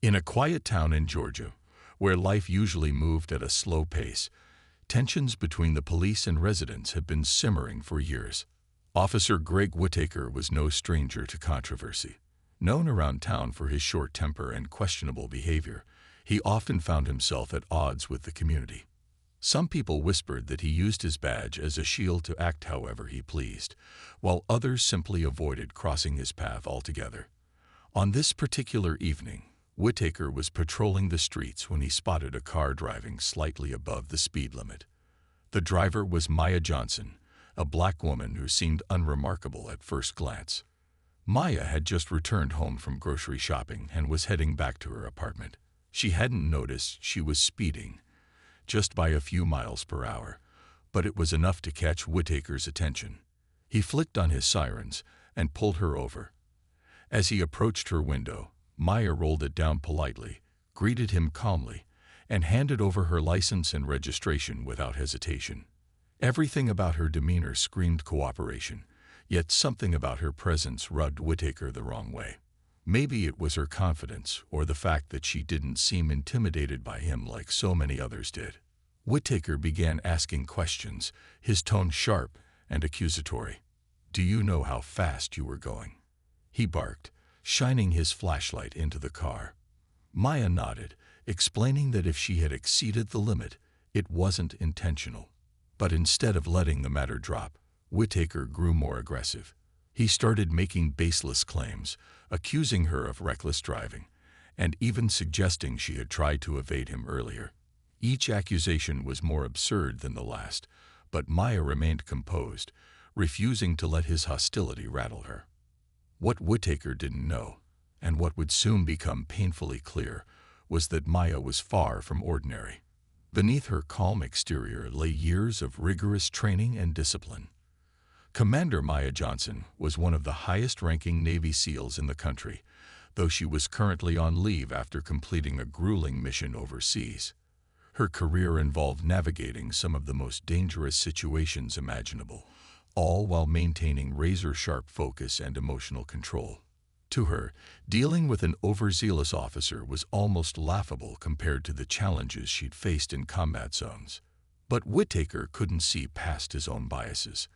In a quiet town in Georgia, where life usually moved at a slow pace, tensions between the police and residents have been simmering for years. Officer Greg Whitaker was no stranger to controversy. Known around town for his short temper and questionable behavior, he often found himself at odds with the community. Some people whispered that he used his badge as a shield to act however he pleased, while others simply avoided crossing his path altogether. On this particular evening, Whitaker was patrolling the streets when he spotted a car driving slightly above the speed limit. The driver was Maya Johnson, a black woman who seemed unremarkable at first glance. Maya had just returned home from grocery shopping and was heading back to her apartment. She hadn't noticed she was speeding, just by a few miles per hour, but it was enough to catch Whitaker's attention. He flicked on his sirens and pulled her over. As he approached her window, Maya rolled it down politely, greeted him calmly, and handed over her license and registration without hesitation. Everything about her demeanor screamed cooperation, yet something about her presence rubbed Whitaker the wrong way. Maybe it was her confidence or the fact that she didn't seem intimidated by him like so many others did. Whitaker began asking questions, his tone sharp and accusatory. "Do you know how fast you were going?" he barked, shining his flashlight into the car. Maya nodded, explaining that if she had exceeded the limit, it wasn't intentional. But instead of letting the matter drop, Whitaker grew more aggressive. He started making baseless claims, accusing her of reckless driving, and even suggesting she had tried to evade him earlier. Each accusation was more absurd than the last, but Maya remained composed, refusing to let his hostility rattle her. What Whitaker didn't know, and what would soon become painfully clear, was that Maya was far from ordinary. Beneath her calm exterior lay years of rigorous training and discipline. Commander Maya Johnson was one of the highest-ranking Navy SEALs in the country, though she was currently on leave after completing a grueling mission overseas. Her career involved navigating some of the most dangerous situations imaginable, all while maintaining razor-sharp focus and emotional control. To her, dealing with an overzealous officer was almost laughable compared to the challenges she'd faced in combat zones. But Whitaker couldn't see past his own biases.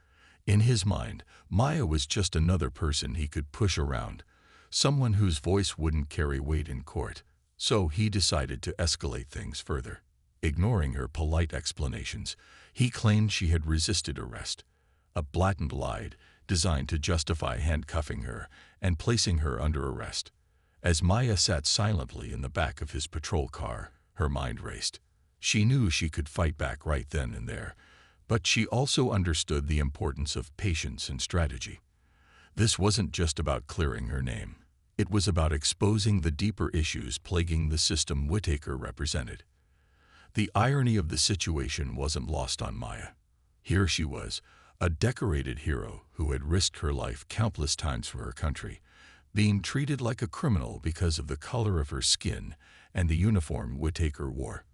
In his mind, Maya was just another person he could push around, someone whose voice wouldn't carry weight in court. So he decided to escalate things further. Ignoring her polite explanations, he claimed she had resisted arrest, a blatant lie designed to justify handcuffing her and placing her under arrest. As Maya sat silently in the back of his patrol car, her mind raced. She knew she could fight back right then and there, but she also understood the importance of patience and strategy. This wasn't just about clearing her name. It was about exposing the deeper issues plaguing the system Whitaker represented. The irony of the situation wasn't lost on Maya. Here she was, a decorated hero who had risked her life countless times for her country, being treated like a criminal because of the color of her skin and the uniform Whitaker wore.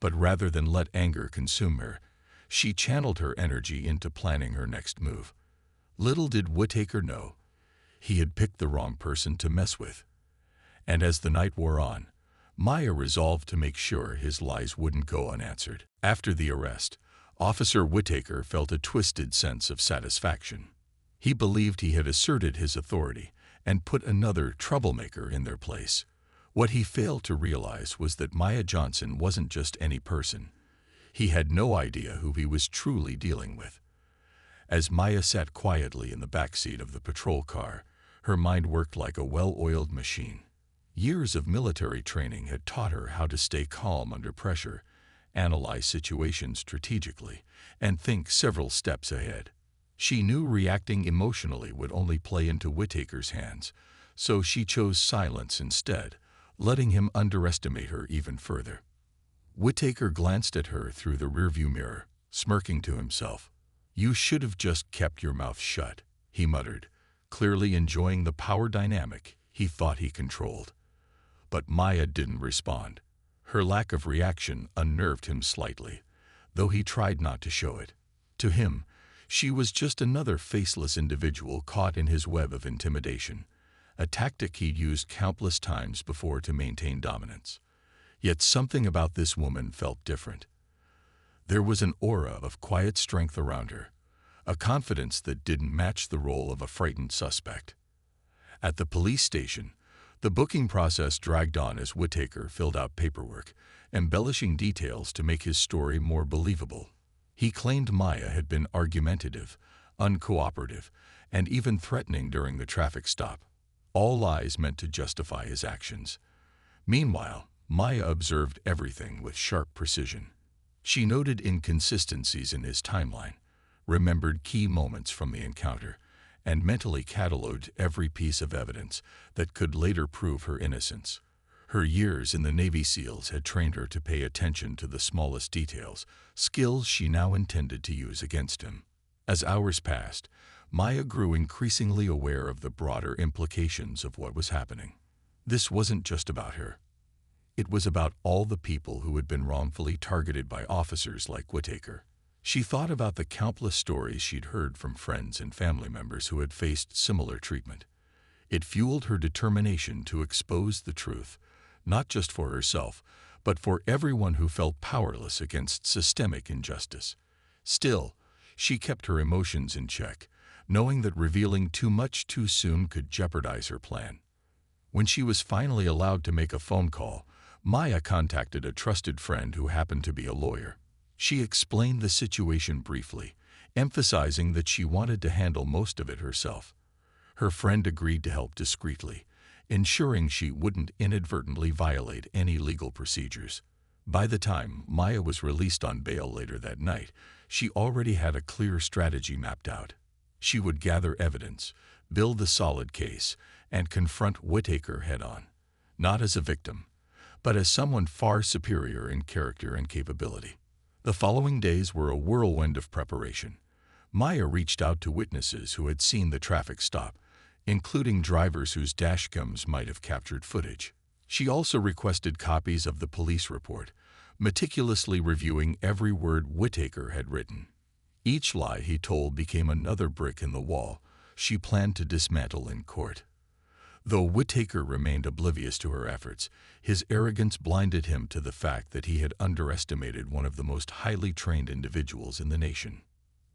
But rather than let anger consume her, she channeled her energy into planning her next move. Little did Whitaker know, he had picked the wrong person to mess with. And as the night wore on, Maya resolved to make sure his lies wouldn't go unanswered. After the arrest, Officer Whitaker felt a twisted sense of satisfaction. He believed he had asserted his authority and put another troublemaker in their place. What he failed to realize was that Maya Johnson wasn't just any person. He had no idea who he was truly dealing with. As Maya sat quietly in the backseat of the patrol car, her mind worked like a well-oiled machine. Years of military training had taught her how to stay calm under pressure, analyze situations strategically, and think several steps ahead. She knew reacting emotionally would only play into Whitaker's hands, so she chose silence instead, letting him underestimate her even further. Whitaker glanced at her through the rearview mirror, smirking to himself. "You should have just kept your mouth shut," he muttered, clearly enjoying the power dynamic he thought he controlled. But Maya didn't respond. Her lack of reaction unnerved him slightly, though he tried not to show it. To him, she was just another faceless individual caught in his web of intimidation, a tactic he'd used countless times before to maintain dominance. Yet something about this woman felt different. There was an aura of quiet strength around her, a confidence that didn't match the role of a frightened suspect. At the police station, the booking process dragged on as Whitaker filled out paperwork, embellishing details to make his story more believable. He claimed Maya had been argumentative, uncooperative, and even threatening during the traffic stop, all lies meant to justify his actions. Meanwhile, Maya observed everything with sharp precision. She noted inconsistencies in his timeline, remembered key moments from the encounter, and mentally catalogued every piece of evidence that could later prove her innocence. Her years in the Navy SEALs had trained her to pay attention to the smallest details, skills she now intended to use against him. As hours passed, Maya grew increasingly aware of the broader implications of what was happening. This wasn't just about her. It was about all the people who had been wrongfully targeted by officers like Whitaker. She thought about the countless stories she'd heard from friends and family members who had faced similar treatment. It fueled her determination to expose the truth, not just for herself, but for everyone who felt powerless against systemic injustice. Still, she kept her emotions in check, knowing that revealing too much too soon could jeopardize her plan. When she was finally allowed to make a phone call, Maya contacted a trusted friend who happened to be a lawyer. She explained the situation briefly, emphasizing that she wanted to handle most of it herself. Her friend agreed to help discreetly, ensuring she wouldn't inadvertently violate any legal procedures. By the time Maya was released on bail later that night, she already had a clear strategy mapped out. She would gather evidence, build a solid case, and confront Whitaker head-on, not as a victim, but as someone far superior in character and capability. The following days were a whirlwind of preparation. Maya reached out to witnesses who had seen the traffic stop, including drivers whose dashcams might have captured footage. She also requested copies of the police report, meticulously reviewing every word Whitaker had written. Each lie he told became another brick in the wall she planned to dismantle in court. Though Whitaker remained oblivious to her efforts, his arrogance blinded him to the fact that he had underestimated one of the most highly trained individuals in the nation.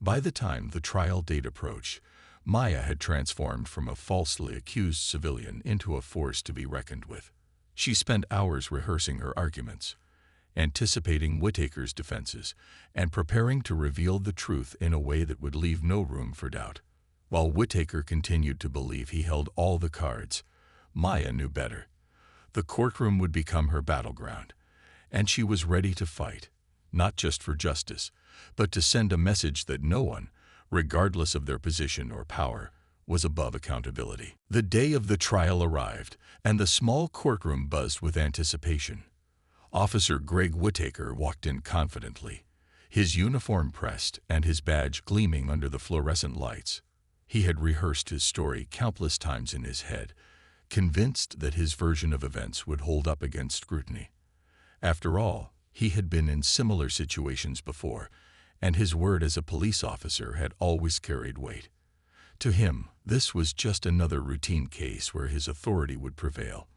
By the time the trial date approached, Maya had transformed from a falsely accused civilian into a force to be reckoned with. She spent hours rehearsing her arguments, anticipating Whitaker's defenses, and preparing to reveal the truth in a way that would leave no room for doubt. While Whitaker continued to believe he held all the cards, Maya knew better. The courtroom would become her battleground, and she was ready to fight, not just for justice, but to send a message that no one, regardless of their position or power, was above accountability. The day of the trial arrived, and the small courtroom buzzed with anticipation. Officer Greg Whitaker walked in confidently, his uniform pressed and his badge gleaming under the fluorescent lights. He had rehearsed his story countless times in his head, convinced that his version of events would hold up against scrutiny. After all, he had been in similar situations before, and his word as a police officer had always carried weight. To him, this was just another routine case where his authority would prevail.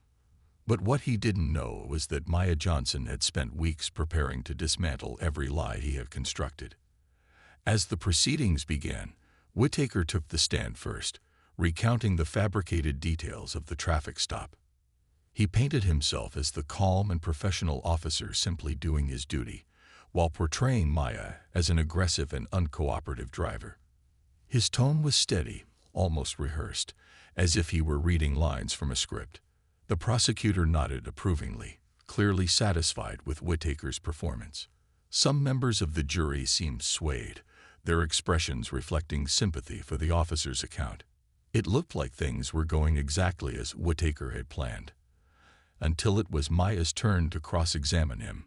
But what he didn't know was that Maya Johnson had spent weeks preparing to dismantle every lie he had constructed. As the proceedings began, Whitaker took the stand first, recounting the fabricated details of the traffic stop. He painted himself as the calm and professional officer simply doing his duty, while portraying Maya as an aggressive and uncooperative driver. His tone was steady, almost rehearsed, as if he were reading lines from a script. The prosecutor nodded approvingly, clearly satisfied with Whitaker's performance. Some members of the jury seemed swayed, their expressions reflecting sympathy for the officer's account. It looked like things were going exactly as Whitaker had planned, until it was Maya's turn to cross-examine him.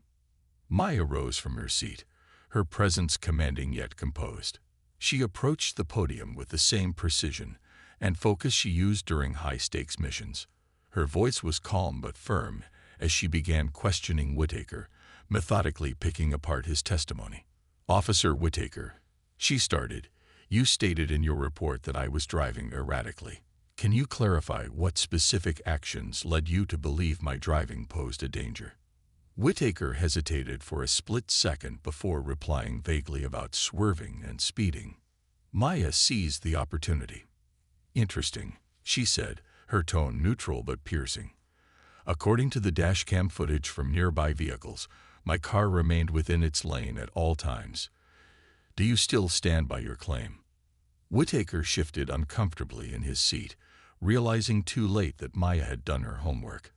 Maya rose from her seat, her presence commanding yet composed. She approached the podium with the same precision and focus she used during high-stakes missions. Her voice was calm but firm as she began questioning Whitaker, methodically picking apart his testimony. "Officer Whitaker," she started, "you stated in your report that I was driving erratically. Can you clarify what specific actions led you to believe my driving posed a danger? Whitaker hesitated for a split second before replying vaguely about swerving and speeding. Maya seized the opportunity. Interesting, she said, her tone neutral but piercing. According to the dashcam footage from nearby vehicles, my car remained within its lane at all times. Do you still stand by your claim? Whitaker shifted uncomfortably in his seat, realizing too late that Maya had done her homework.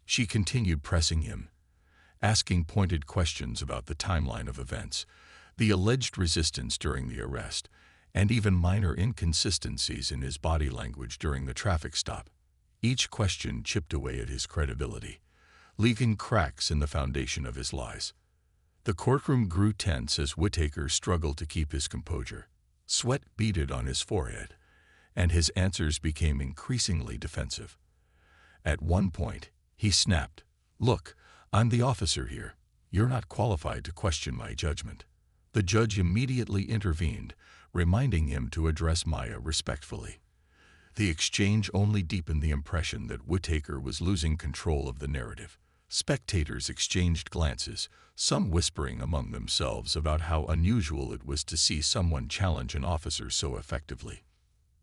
She continued pressing him, asking pointed questions about the timeline of events, the alleged resistance during the arrest, and even minor inconsistencies in his body language during the traffic stop. Each question chipped away at his credibility, leaving cracks in the foundation of his lies. The courtroom grew tense as Whitaker struggled to keep his composure. Sweat beaded on his forehead, and his answers became increasingly defensive. At one point, he snapped, "Look, I'm the officer here. You're not qualified to question my judgment." The judge immediately intervened, reminding him to address Maya respectfully. The exchange only deepened the impression that Whitaker was losing control of the narrative. Spectators exchanged glances, some whispering among themselves about how unusual it was to see someone challenge an officer so effectively.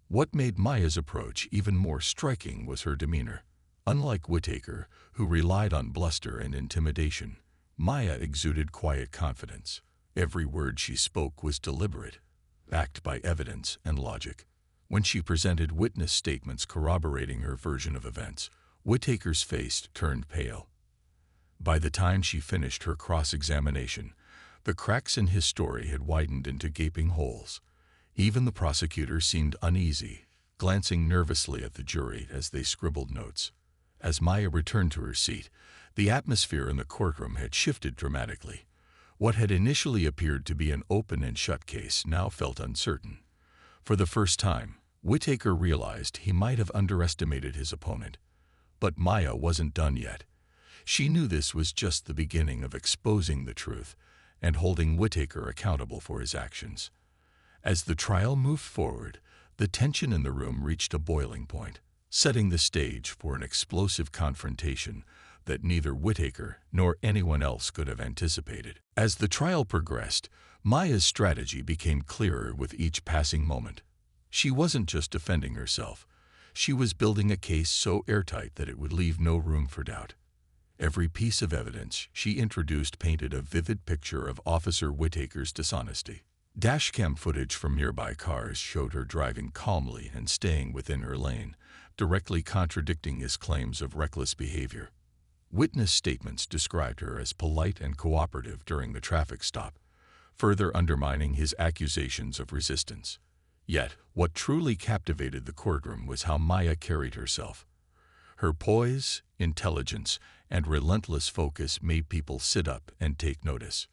What made Maya's approach even more striking was her demeanor. Unlike Whitaker, who relied on bluster and intimidation, Maya exuded quiet confidence. Every word she spoke was deliberate, backed by evidence and logic. When she presented witness statements corroborating her version of events, Whitaker's face turned pale. By the time she finished her cross-examination, the cracks in his story had widened into gaping holes. Even the prosecutor seemed uneasy, glancing nervously at the jury as they scribbled notes. As Maya returned to her seat, the atmosphere in the courtroom had shifted dramatically. What had initially appeared to be an open and shut case now felt uncertain. For the first time, Whitaker realized he might have underestimated his opponent. But Maya wasn't done yet. She knew this was just the beginning of exposing the truth and holding Whitaker accountable for his actions. As the trial moved forward, the tension in the room reached a boiling point, setting the stage for an explosive confrontation that neither Whitaker nor anyone else could have anticipated. As the trial progressed, Maya's strategy became clearer with each passing moment. She wasn't just defending herself. She was building a case so airtight that it would leave no room for doubt. Every piece of evidence she introduced painted a vivid picture of Officer Whitaker's dishonesty. Dashcam footage from nearby cars showed her driving calmly and staying within her lane, directly contradicting his claims of reckless behavior. Witness statements described her as polite and cooperative during the traffic stop, further undermining his accusations of resistance. Yet, what truly captivated the courtroom was how Maya carried herself. Her poise, intelligence, and relentless focus made people sit up and take notice.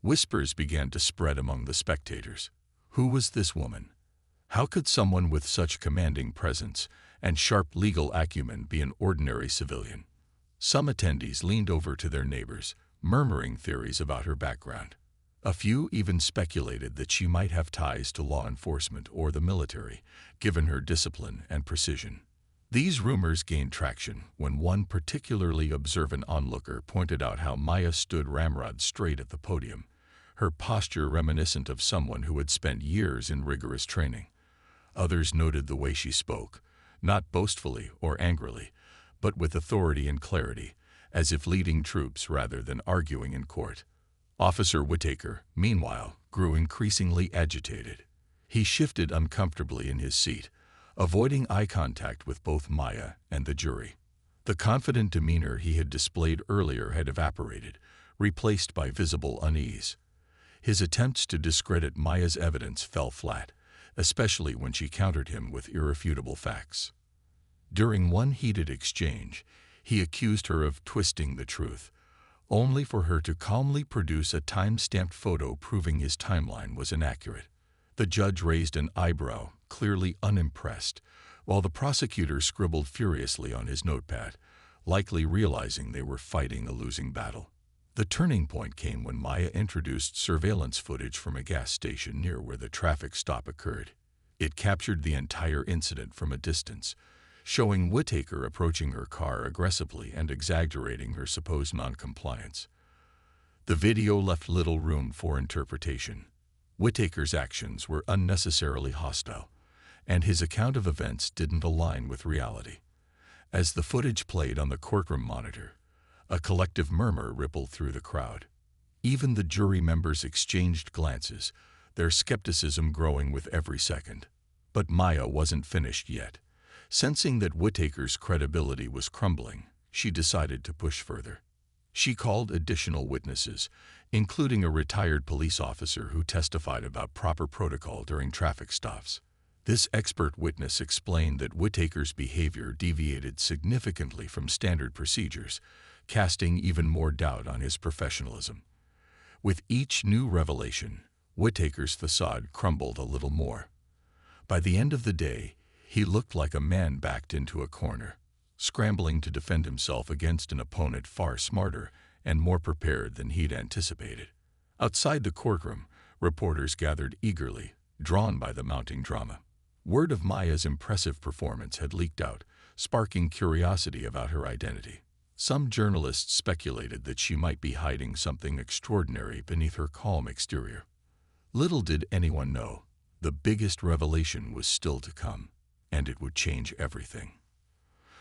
Whispers began to spread among the spectators. Who was this woman? How could someone with such commanding presence and sharp legal acumen be an ordinary civilian? Some attendees leaned over to their neighbors, murmuring theories about her background. A few even speculated that she might have ties to law enforcement or the military, given her discipline and precision. These rumors gained traction when one particularly observant onlooker pointed out how Maya stood ramrod straight at the podium, her posture reminiscent of someone who had spent years in rigorous training. Others noted the way she spoke, not boastfully or angrily, but with authority and clarity, as if leading troops rather than arguing in court. Officer Whitaker, meanwhile, grew increasingly agitated. He shifted uncomfortably in his seat, avoiding eye contact with both Maya and the jury. The confident demeanor he had displayed earlier had evaporated, replaced by visible unease. His attempts to discredit Maya's evidence fell flat, especially when she countered him with irrefutable facts. During one heated exchange, he accused her of twisting the truth, only for her to calmly produce a time-stamped photo proving his timeline was inaccurate. The judge raised an eyebrow, clearly unimpressed, while the prosecutor scribbled furiously on his notepad, likely realizing they were fighting a losing battle. The turning point came when Maya introduced surveillance footage from a gas station near where the traffic stop occurred. It captured the entire incident from a distance, showing Whittaker approaching her car aggressively and exaggerating her supposed noncompliance. The video left little room for interpretation. Whittaker's actions were unnecessarily hostile, and his account of events didn't align with reality. As the footage played on the courtroom monitor, a collective murmur rippled through the crowd. Even the jury members exchanged glances, their skepticism growing with every second. But Maya wasn't finished yet. Sensing that Whittaker's credibility was crumbling, she decided to push further. She called additional witnesses, including a retired police officer who testified about proper protocol during traffic stops. This expert witness explained that Whittaker's behavior deviated significantly from standard procedures, casting even more doubt on his professionalism. With each new revelation, Whittaker's facade crumbled a little more. By the end of the day, he looked like a man backed into a corner, scrambling to defend himself against an opponent far smarter and more prepared than he'd anticipated. Outside the courtroom, reporters gathered eagerly, drawn by the mounting drama. Word of Maya's impressive performance had leaked out, sparking curiosity about her identity. Some journalists speculated that she might be hiding something extraordinary beneath her calm exterior. Little did anyone know, the biggest revelation was still to come, and it would change everything.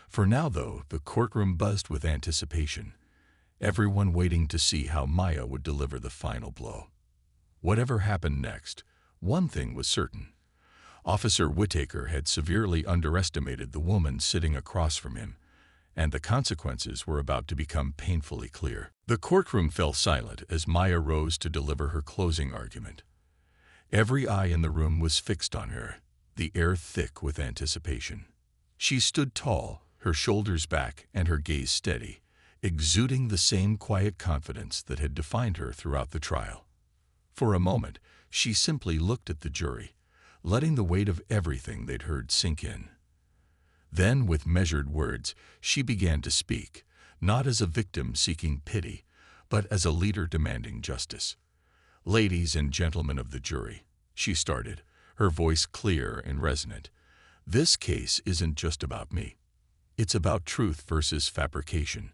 For now, though, the courtroom buzzed with anticipation, everyone waiting to see how Maya would deliver the final blow. Whatever happened next, one thing was certain. Officer Whittaker had severely underestimated the woman sitting across from him, and the consequences were about to become painfully clear. The courtroom fell silent as Maya rose to deliver her closing argument. Every eye in the room was fixed on her, the air thick with anticipation. She stood tall, her shoulders back and her gaze steady, exuding the same quiet confidence that had defined her throughout the trial. For a moment, she simply looked at the jury, letting the weight of everything they'd heard sink in. Then, with measured words, she began to speak, not as a victim seeking pity, but as a leader demanding justice. "Ladies and gentlemen of the jury," she started, her voice clear and resonant, "this case isn't just about me. It's about truth versus fabrication,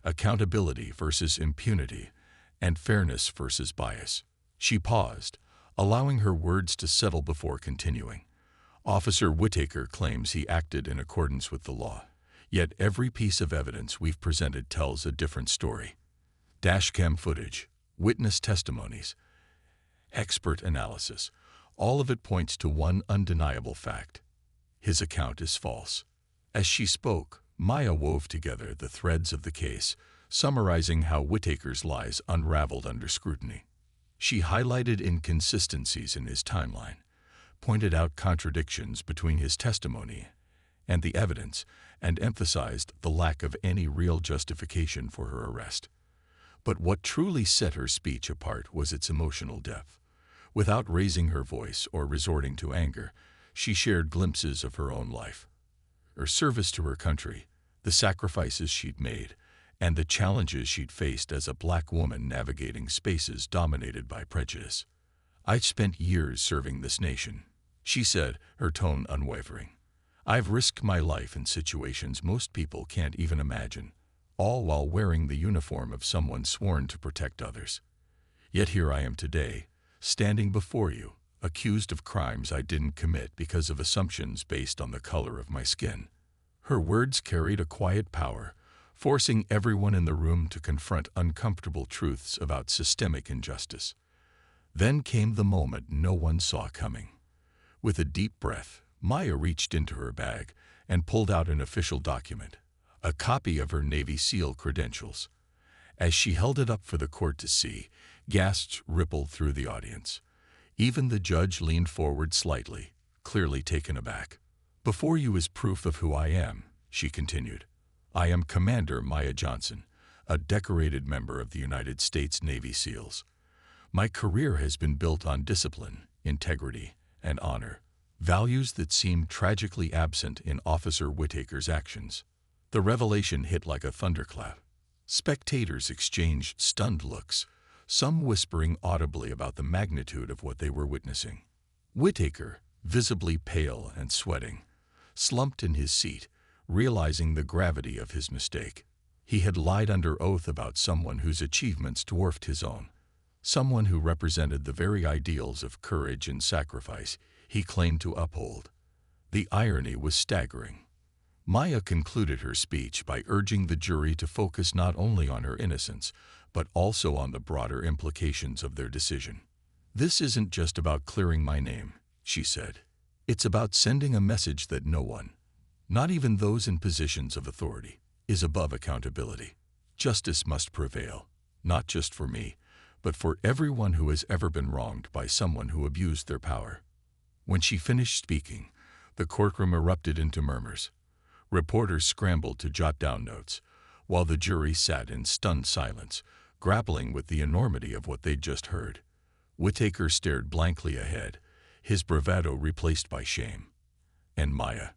accountability versus impunity, and fairness versus bias." She paused, allowing her words to settle before continuing. "Officer Whittaker claims he acted in accordance with the law, yet every piece of evidence we've presented tells a different story. Dashcam footage, witness testimonies, expert analysis, all of it points to one undeniable fact. His account is false." As she spoke, Maya wove together the threads of the case, summarizing how Whittaker's lies unraveled under scrutiny. She highlighted inconsistencies in his timeline, pointed out contradictions between his testimony and the evidence, and emphasized the lack of any real justification for her arrest. But what truly set her speech apart was its emotional depth. Without raising her voice or resorting to anger, she shared glimpses of her own life, her service to her country, the sacrifices she'd made, and the challenges she'd faced as a black woman navigating spaces dominated by prejudice. "I've spent years serving this nation," she said, her tone unwavering. "I've risked my life in situations most people can't even imagine, all while wearing the uniform of someone sworn to protect others. Yet here I am today, standing before you, accused of crimes I didn't commit because of assumptions based on the color of my skin." Her words carried a quiet power, forcing everyone in the room to confront uncomfortable truths about systemic injustice. Then came the moment no one saw coming. With a deep breath, Maya reached into her bag and pulled out an official document, a copy of her Navy SEAL credentials. As she held it up for the court to see, gasps rippled through the audience. Even the judge leaned forward slightly, clearly taken aback. "Before you is proof of who I am," she continued. "I am Commander Maya Johnson, a decorated member of the United States Navy SEALs. My career has been built on discipline, integrity, and honor, values that seem tragically absent in Officer Whittaker's actions." The revelation hit like a thunderclap. Spectators exchanged stunned looks, some whispering audibly about the magnitude of what they were witnessing. Whittaker, visibly pale and sweating, slumped in his seat, realizing the gravity of his mistake. He had lied under oath about someone whose achievements dwarfed his own, someone who represented the very ideals of courage and sacrifice he claimed to uphold. The irony was staggering. Maya concluded her speech by urging the jury to focus not only on her innocence, but also on the broader implications of their decision. "This isn't just about clearing my name," she said. "It's about sending a message that no one, not even those in positions of authority, is above accountability. Justice must prevail, not just for me, but for everyone who has ever been wronged by someone who abused their power." When she finished speaking, the courtroom erupted into murmurs. Reporters scrambled to jot down notes, while the jury sat in stunned silence, grappling with the enormity of what they'd just heard. Whitaker stared blankly ahead, his bravado replaced by shame. And Maya?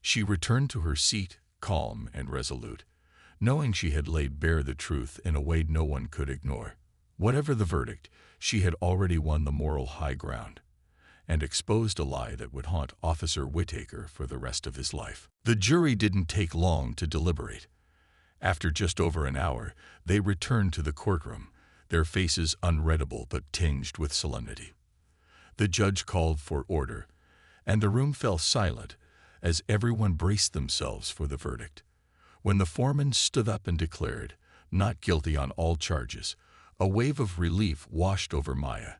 She returned to her seat, calm and resolute, knowing she had laid bare the truth in a way no one could ignore. Whatever the verdict, she had already won the moral high ground and exposed a lie that would haunt Officer Whitaker for the rest of his life. The jury didn't take long to deliberate. After just over an hour, they returned to the courtroom, their faces unreadable but tinged with solemnity. The judge called for order, and the room fell silent as everyone braced themselves for the verdict. When the foreman stood up and declared, "Not guilty on all charges," a wave of relief washed over Maya,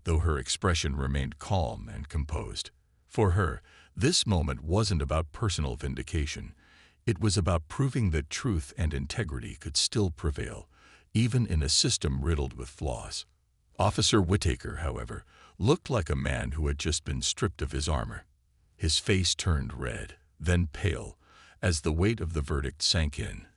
though her expression remained calm and composed. For her, this moment wasn't about personal vindication. It was about proving that truth and integrity could still prevail, even in a system riddled with flaws. Officer Whitaker, however, looked like a man who had just been stripped of his armor. His face turned red, then pale, as the weight of the verdict sank in.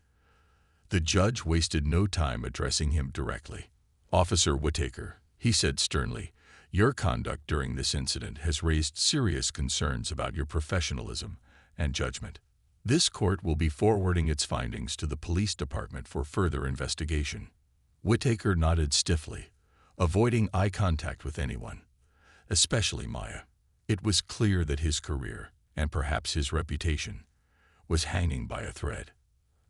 The judge wasted no time addressing him directly. "Officer Whitaker," he said sternly, "your conduct during this incident has raised serious concerns about your professionalism and judgment. This court will be forwarding its findings to the police department for further investigation." Whitaker nodded stiffly, avoiding eye contact with anyone, especially Maya. It was clear that his career, and perhaps his reputation, was hanging by a thread.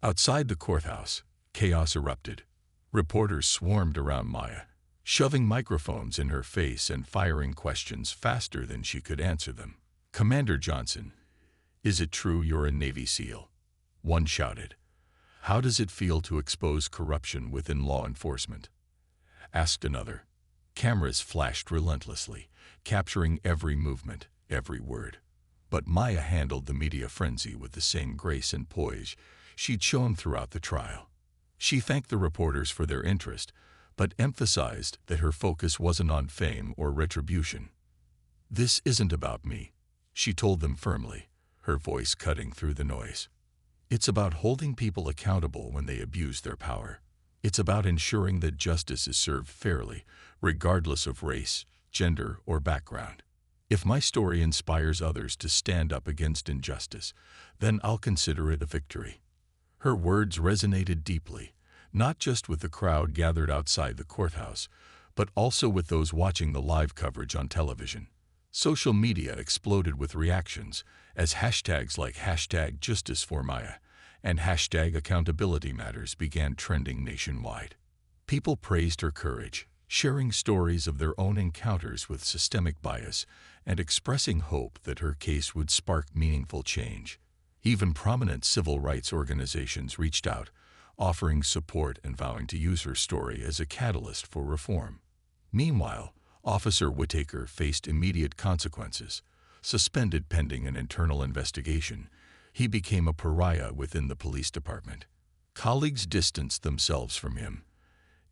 Outside the courthouse, chaos erupted. Reporters swarmed around Maya, shoving microphones in her face and firing questions faster than she could answer them. "Commander Johnson, is it true you're a Navy SEAL?" one shouted. "How does it feel to expose corruption within law enforcement?" asked another. Cameras flashed relentlessly, capturing every movement, every word. But Maya handled the media frenzy with the same grace and poise she'd shown throughout the trial. She thanked the reporters for their interest, but emphasized that her focus wasn't on fame or retribution. "This isn't about me," she told them firmly, her voice cutting through the noise. "It's about holding people accountable when they abuse their power. It's about ensuring that justice is served fairly, regardless of race, gender, or background. If my story inspires others to stand up against injustice, then I'll consider it a victory." Her words resonated deeply, not just with the crowd gathered outside the courthouse, but also with those watching the live coverage on television. Social media exploded with reactions as hashtags like #JusticeForMaya and #AccountabilityMatters began trending nationwide. People praised her courage, sharing stories of their own encounters with systemic bias and expressing hope that her case would spark meaningful change. Even prominent civil rights organizations reached out, offering support and vowing to use her story as a catalyst for reform. Meanwhile, Officer Whitaker faced immediate consequences. Suspended pending an internal investigation, he became a pariah within the police department. Colleagues distanced themselves from him,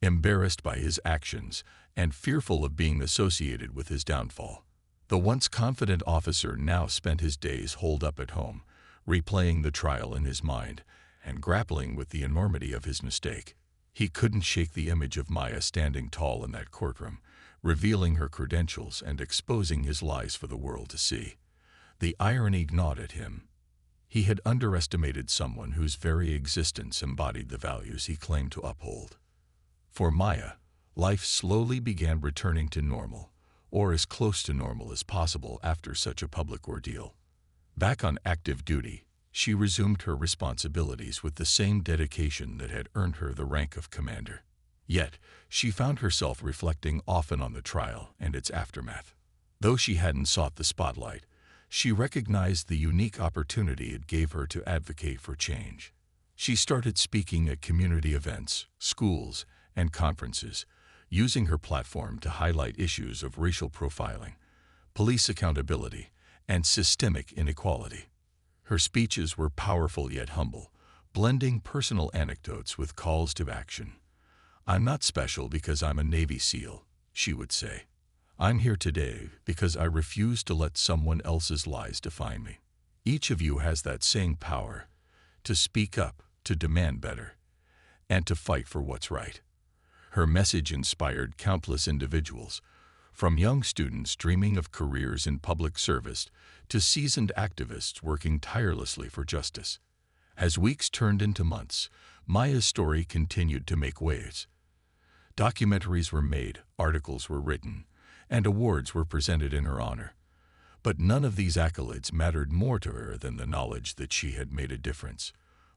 embarrassed by his actions and fearful of being associated with his downfall. The once confident officer now spent his days holed up at home, replaying the trial in his mind and grappling with the enormity of his mistake. He couldn't shake the image of Maya standing tall in that courtroom, revealing her credentials and exposing his lies for the world to see. The irony gnawed at him. He had underestimated someone whose very existence embodied the values he claimed to uphold. For Maya, life slowly began returning to normal, or as close to normal as possible after such a public ordeal. Back on active duty, she resumed her responsibilities with the same dedication that had earned her the rank of commander. Yet, she found herself reflecting often on the trial and its aftermath. Though she hadn't sought the spotlight, she recognized the unique opportunity it gave her to advocate for change. She started speaking at community events, schools, and conferences, using her platform to highlight issues of racial profiling, police accountability, and systemic inequality. Her speeches were powerful yet humble, blending personal anecdotes with calls to action. "I'm not special because I'm a Navy SEAL," she would say. "I'm here today because I refuse to let someone else's lies define me." Each of you has that saying power to speak up, to demand better, and to fight for what's right. Her message inspired countless individuals, from young students dreaming of careers in public service to seasoned activists working tirelessly for justice. As weeks turned into months, Maya's story continued to make waves. Documentaries were made, articles were written, and awards were presented in her honor. But none of these accolades mattered more to her than the knowledge that she had made a difference.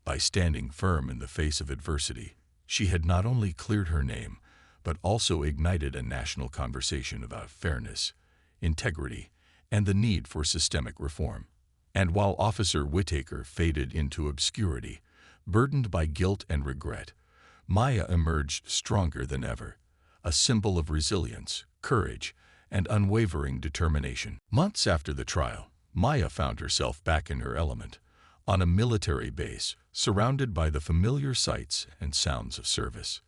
By standing firm in the face of adversity, she had not only cleared her name, but also ignited a national conversation about fairness, integrity, and the need for systemic reform. And while Officer Whitaker faded into obscurity, burdened by guilt and regret, Maya emerged stronger than ever, a symbol of resilience, courage, and unwavering determination. Months after the trial, Maya found herself back in her element, on a military base, surrounded by the familiar sights and sounds of service.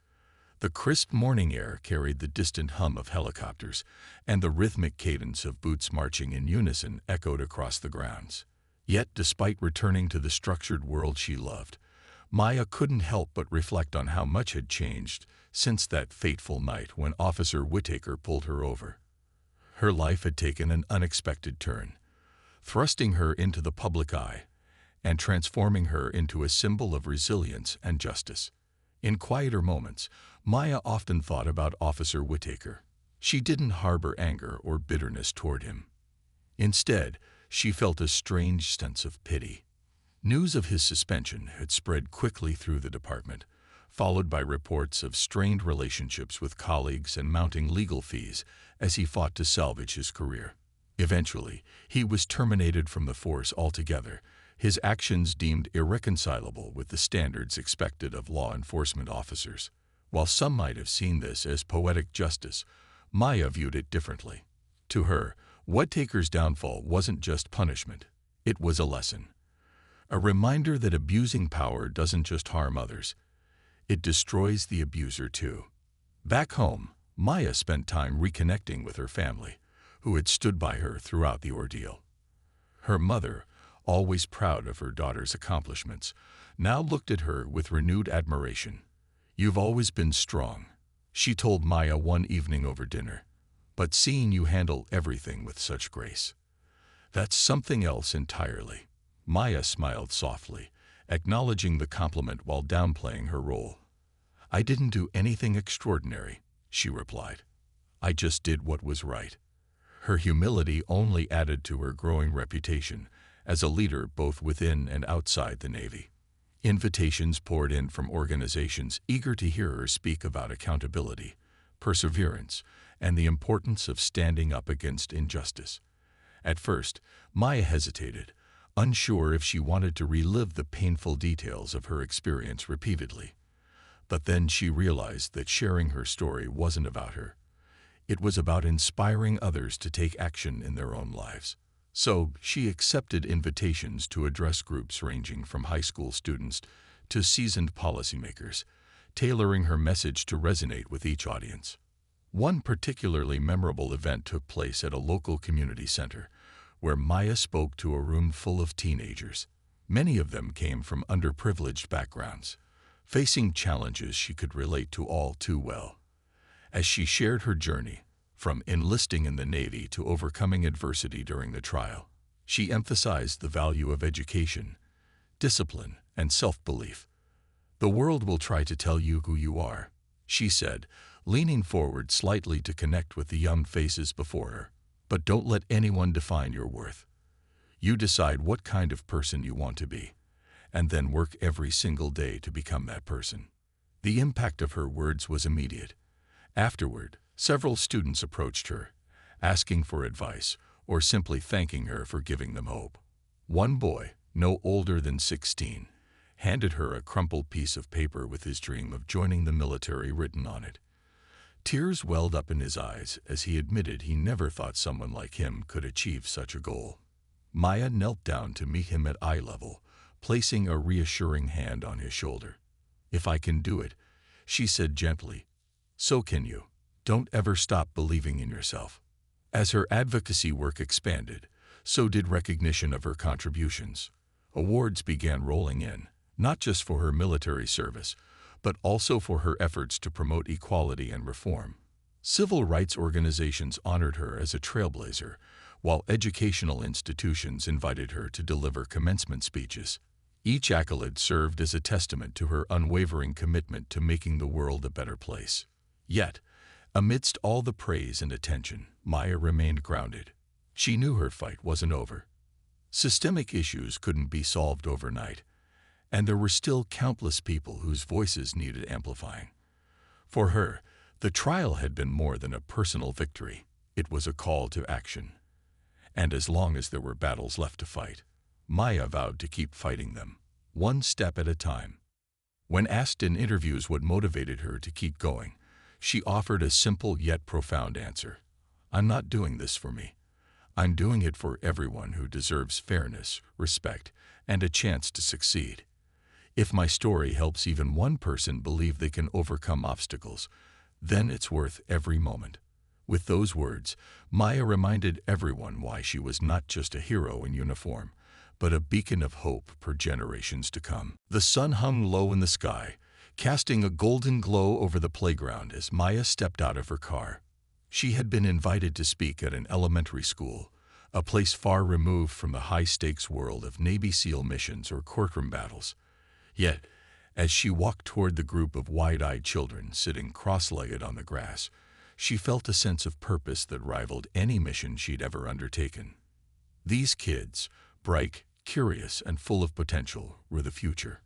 The crisp morning air carried the distant hum of helicopters, and the rhythmic cadence of boots marching in unison echoed across the grounds. Yet, despite returning to the structured world she loved, Maya couldn't help but reflect on how much had changed since that fateful night when Officer Whitaker pulled her over. Her life had taken an unexpected turn, thrusting her into the public eye and transforming her into a symbol of resilience and justice. In quieter moments, Maya often thought about Officer Whitaker. She didn't harbor anger or bitterness toward him. Instead, she felt a strange sense of pity. News of his suspension had spread quickly through the department, followed by reports of strained relationships with colleagues and mounting legal fees as he fought to salvage his career. Eventually, he was terminated from the force altogether, his actions deemed irreconcilable with the standards expected of law enforcement officers. While some might have seen this as poetic justice, Maya viewed it differently. To her, Whitaker's downfall wasn't just punishment, it was a lesson. A reminder that abusing power doesn't just harm others, it destroys the abuser too. Back home, Maya spent time reconnecting with her family, who had stood by her throughout the ordeal. Her mother, always proud of her daughter's accomplishments, now looked at her with renewed admiration. "You've always been strong," she told Maya one evening over dinner, "but seeing you handle everything with such grace, that's something else entirely." Maya smiled softly, acknowledging the compliment while downplaying her role. "I didn't do anything extraordinary," she replied. "I just did what was right." Her humility only added to her growing reputation as a leader both within and outside the Navy. Invitations poured in from organizations eager to hear her speak about accountability, perseverance, and the importance of standing up against injustice. At first, Maya hesitated, unsure if she wanted to relive the painful details of her experience repeatedly. But then she realized that sharing her story wasn't about her. It was about inspiring others to take action in their own lives. So she accepted invitations to address groups ranging from high school students to seasoned policymakers, tailoring her message to resonate with each audience. One particularly memorable event took place at a local community center, where Maya spoke to a room full of teenagers. Many of them came from underprivileged backgrounds, facing challenges she could relate to all too well. As she shared her journey, from enlisting in the Navy to overcoming adversity during the trial, she emphasized the value of education, discipline, and self-belief. "The world will try to tell you who you are," she said, leaning forward slightly to connect with the young faces before her. But don't let anyone define your worth. You decide what kind of person you want to be, and then work every single day to become that person. The impact of her words was immediate. Afterward, several students approached her, asking for advice or simply thanking her for giving them hope. One boy, no older than 16, handed her a crumpled piece of paper with his dream of joining the military written on it. Tears welled up in his eyes as he admitted he never thought someone like him could achieve such a goal. Maya knelt down to meet him at eye level, placing a reassuring hand on his shoulder. "If I can do it," she said gently, "so can you. Don't ever stop believing in yourself." As her advocacy work expanded, so did recognition of her contributions. Awards began rolling in, not just for her military service, but also for her efforts to promote equality and reform. Civil rights organizations honored her as a trailblazer, while educational institutions invited her to deliver commencement speeches. Each accolade served as a testament to her unwavering commitment to making the world a better place. Yet, amidst all the praise and attention, Maya remained grounded. She knew her fight wasn't over. Systemic issues couldn't be solved overnight, and there were still countless people whose voices needed amplifying. For her, the trial had been more than a personal victory. It was a call to action. And as long as there were battles left to fight, Maya vowed to keep fighting them, one step at a time. When asked in interviews what motivated her to keep going, she offered a simple yet profound answer. "I'm not doing this for me. I'm doing it for everyone who deserves fairness, respect, and a chance to succeed. If my story helps even one person believe they can overcome obstacles, then it's worth every moment." With those words, Maya reminded everyone why she was not just a hero in uniform, but a beacon of hope for generations to come. The sun hung low in the sky, casting a golden glow over the playground as Maya stepped out of her car. She had been invited to speak at an elementary school, a place far removed from the high-stakes world of Navy SEAL missions or courtroom battles. Yet, as she walked toward the group of wide-eyed children sitting cross-legged on the grass, she felt a sense of purpose that rivaled any mission she'd ever undertaken. These kids, bright, curious, and full of potential, were the future.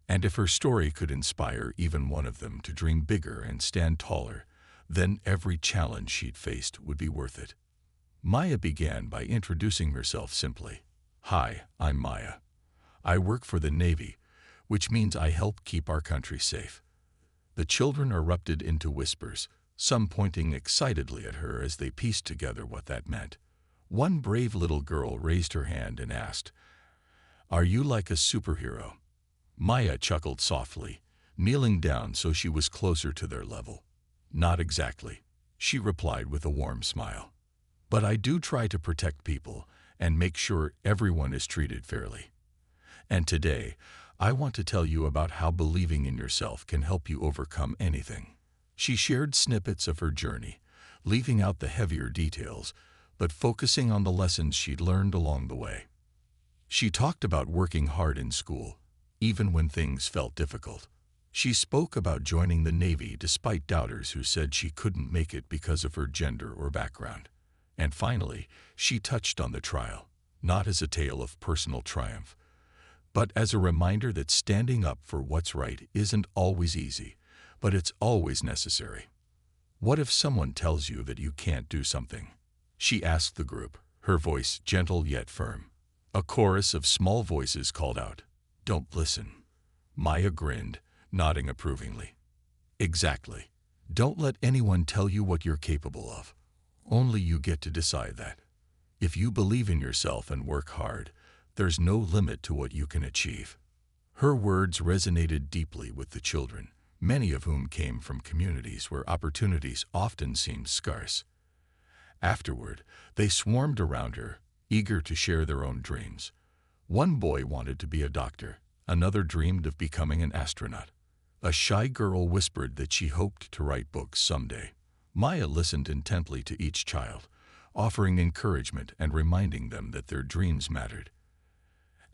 And if her story could inspire even one of them to dream bigger and stand taller, then every challenge she'd faced would be worth it. Maya began by introducing herself simply. "Hi, I'm Maya. I work for the Navy, which means I help keep our country safe." The children erupted into whispers, some pointing excitedly at her as they pieced together what that meant. One brave little girl raised her hand and asked, "Are you like a superhero?" Maya chuckled softly, kneeling down so she was closer to their level. "Not exactly," she replied with a warm smile. "But I do try to protect people and make sure everyone is treated fairly. And today, I want to tell you about how believing in yourself can help you overcome anything." She shared snippets of her journey, leaving out the heavier details, but focusing on the lessons she'd learned along the way. She talked about working hard in school, even when things felt difficult. She spoke about joining the Navy despite doubters who said she couldn't make it because of her gender or background. And finally, she touched on the trial, not as a tale of personal triumph, but as a reminder that standing up for what's right isn't always easy, but it's always necessary. "What if someone tells you that you can't do something?" she asked the group, her voice gentle yet firm. A chorus of small voices called out, "Don't listen." Maya grinned, nodding approvingly. "Exactly. Don't let anyone tell you what you're capable of. Only you get to decide that. If you believe in yourself and work hard, there's no limit to what you can achieve." Her words resonated deeply with the children, many of whom came from communities where opportunities often seemed scarce. Afterward, they swarmed around her, eager to share their own dreams. One boy wanted to be a doctor, another dreamed of becoming an astronaut. A shy girl whispered that she hoped to write books someday. Maya listened intently to each child, offering encouragement and reminding them that their dreams mattered.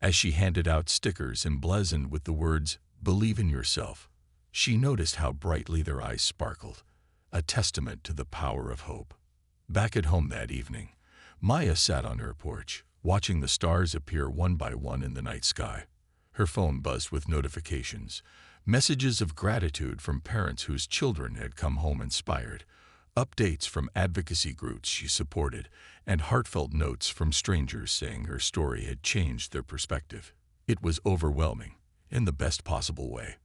As she handed out stickers emblazoned with the words, "Believe in yourself," She noticed how brightly their eyes sparkled, a testament to the power of hope. Back at home that evening, Maya sat on her porch, watching the stars appear one by one in the night sky. Her phone buzzed with notifications, messages of gratitude from parents whose children had come home inspired, updates from advocacy groups she supported, and heartfelt notes from strangers saying her story had changed their perspective. It was overwhelming, in the best possible way.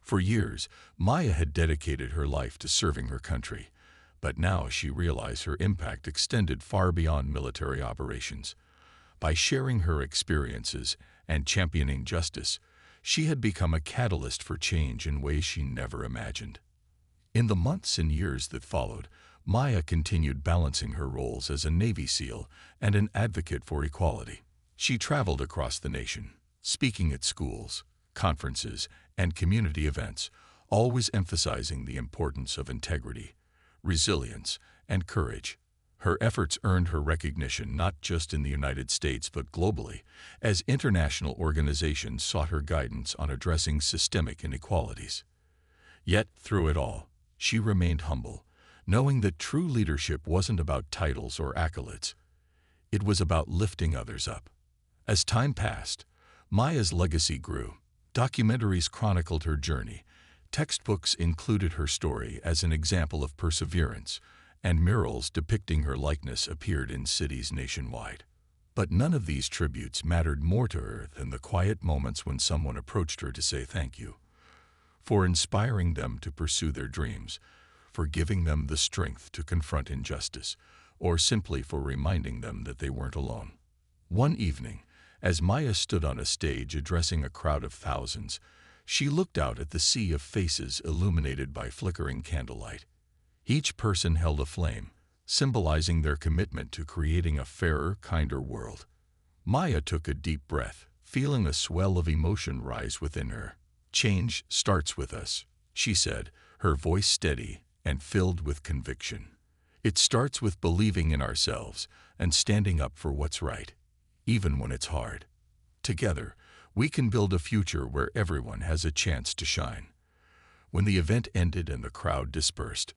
For years, Maya had dedicated her life to serving her country, but now she realized her impact extended far beyond military operations. By sharing her experiences and championing justice, she had become a catalyst for change in ways she never imagined. In the months and years that followed, Maya continued balancing her roles as a Navy SEAL and an advocate for equality. She traveled across the nation, speaking at schools, conferences, and community events, always emphasizing the importance of integrity, resilience, and courage. Her efforts earned her recognition not just in the United States but globally, as international organizations sought her guidance on addressing systemic inequalities. Yet, through it all, she remained humble, knowing that true leadership wasn't about titles or accolades. It was about lifting others up. As time passed, Maya's legacy grew. Documentaries chronicled her journey, textbooks included her story as an example of perseverance, and murals depicting her likeness appeared in cities nationwide. But none of these tributes mattered more to her than the quiet moments when someone approached her to say thank you, for inspiring them to pursue their dreams, for giving them the strength to confront injustice, or simply for reminding them that they weren't alone. One evening, as Maya stood on a stage addressing a crowd of thousands, she looked out at the sea of faces illuminated by flickering candlelight. Each person held a flame, symbolizing their commitment to creating a fairer, kinder world. Maya took a deep breath, feeling a swell of emotion rise within her. "Change starts with us," she said, her voice steady and filled with conviction. "It starts with believing in ourselves and standing up for what's right, even when it's hard. Together, we can build a future where everyone has a chance to shine." When the event ended and the crowd dispersed,